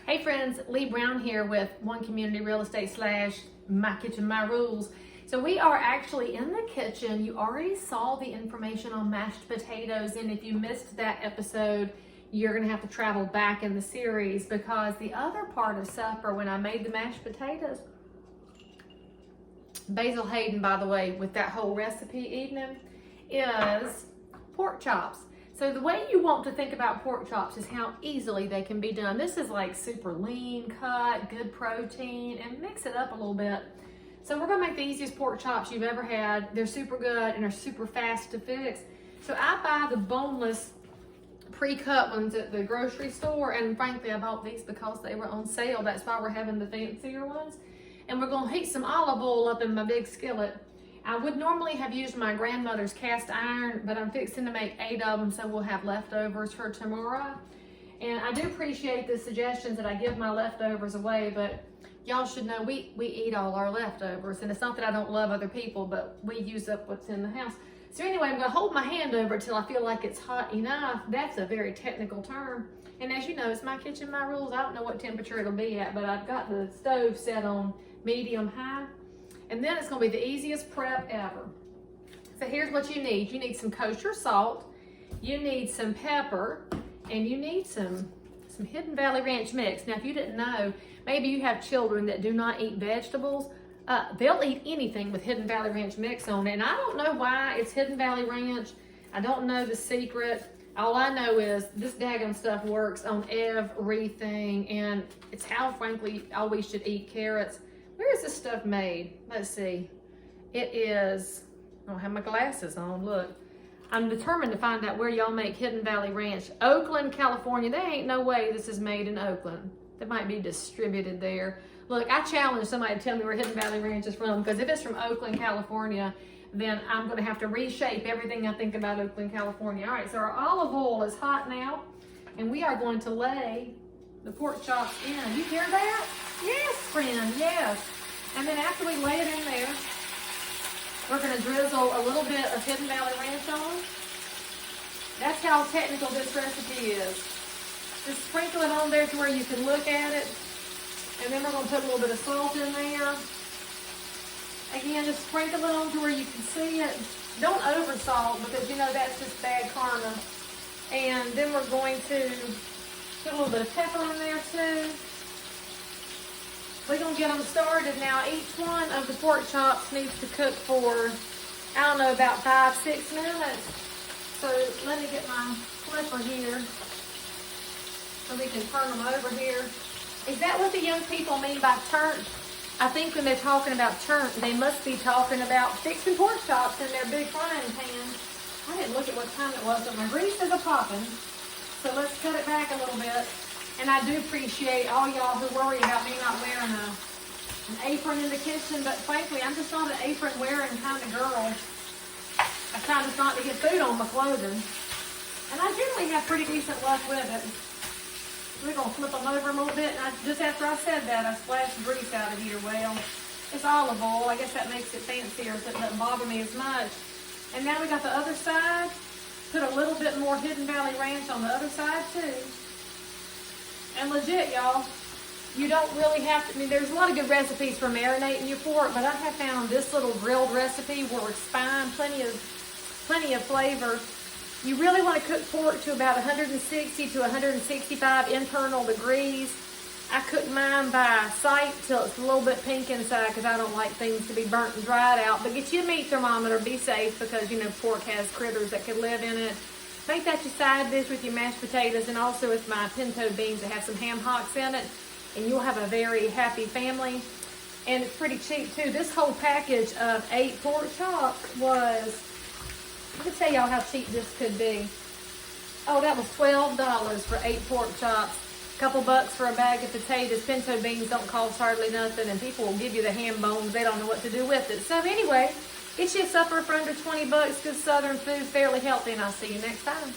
Hey friends, Leigh Brown here with One Community Real Estate / My Kitchen, My Rules. So we are actually in the kitchen. You already saw the information on mashed potatoes, and if you missed that episode, you're gonna have to travel back in the series because the other part of supper, when I made the mashed potatoes, Basil Hayden, by the way, with that whole recipe evening, is pork chops. So the way you want to think about pork chops is how easily they can be done. This is like super lean cut, good protein, and mix it up a little bit. So we're gonna make the easiest pork chops you've ever had. They're super good and they're super fast to fix. So I buy the boneless pre-cut ones at the grocery store, and frankly I bought these because they were on sale. That's why we're having the fancier ones. And we're gonna heat some olive oil up in my big skillet. I would normally have used my grandmother's cast iron, but I'm fixing to make 8 of them, so we'll have leftovers for tomorrow. And I do appreciate the suggestions that I give my leftovers away, but y'all should know we eat all our leftovers. And it's not that I don't love other people, but we use up what's in the house. So anyway, I'm gonna hold my hand over till I feel like it's hot enough. That's a very technical term. And as you know, it's my kitchen, my rules. I don't know what temperature it'll be at, but I've got the stove set on medium high. And then it's gonna be the easiest prep ever. So here's what you need. You need some kosher salt, you need some pepper, and you need some Hidden Valley Ranch mix. Now, if you didn't know, maybe you have children that do not eat vegetables. They'll eat anything with Hidden Valley Ranch mix on it. And I don't know why it's Hidden Valley Ranch. I don't know the secret. All I know is this daggone stuff works on everything, and it's how, frankly, all we should eat carrots. Where is this stuff made? Let's see. It is, I don't have my glasses on, look. I'm determined to find out where y'all make Hidden Valley Ranch. Oakland, California. There ain't no way this is made in Oakland. It might be distributed there. Look, I challenge somebody to tell me where Hidden Valley Ranch is from, because if it's from Oakland, California, then I'm gonna have to reshape everything I think about Oakland, California. All right, so our olive oil is hot now, and we are going to lay the pork chops in. You hear that? Yes, friend, yes. And then after we lay it in there, we're gonna drizzle a little bit of Hidden Valley Ranch on. That's how technical this recipe is. Just sprinkle it on there to where you can look at it. And then we're gonna put a little bit of salt in there. Again, just sprinkle it on to where you can see it. Don't over salt, because you know that's just bad karma. And then we're going to put a little bit of pepper in there too. We're gonna get them started now. Each one of the pork chops needs to cook for, I don't know, about 5-6 minutes. So let me get my flipper here so we can turn them over here. Is that what the young people mean by turn? I think when they're talking about turn, they must be talking about fixing pork chops in their big frying pan. I didn't look at what time it was, but my grease is a-popping. So let's cut it back a little bit. And I do appreciate all y'all who worry about me not wearing an apron in the kitchen, but frankly, I'm just not an apron wearing kind of girl. I try just not to get food on my clothing. And I generally have pretty decent luck with it. We're gonna flip them over a little bit, and just after I said that, I splashed grease out of here. Well, it's olive oil. I guess that makes it fancier so it doesn't bother me as much. And now we got the other side. Put a little bit more Hidden Valley Ranch on the other side too. And legit, y'all, you don't really have to, I mean, there's a lot of good recipes for marinating your pork, but I have found this little grilled recipe where it's fine, plenty of flavor. You really want to cook pork to about 160 to 165 internal degrees. I cook mine by sight till it's a little bit pink inside, because I don't like things to be burnt and dried out. But get you a meat thermometer, be safe, because you know pork has critters that could live in it. Make that your side dish with your mashed potatoes, and also with my pinto beans that have some ham hocks in it, and you'll have a very happy family. And it's pretty cheap too. This whole package of 8 pork chops was, let me tell y'all how cheap this could be. Oh, that was $12 for 8 pork chops. A couple bucks for a bag of potatoes. Pinto beans don't cost hardly nothing, and people will give you the ham bones. They don't know what to do with it. So anyway, get you a supper for under 20 bucks, good southern food, fairly healthy, and I'll see you next time.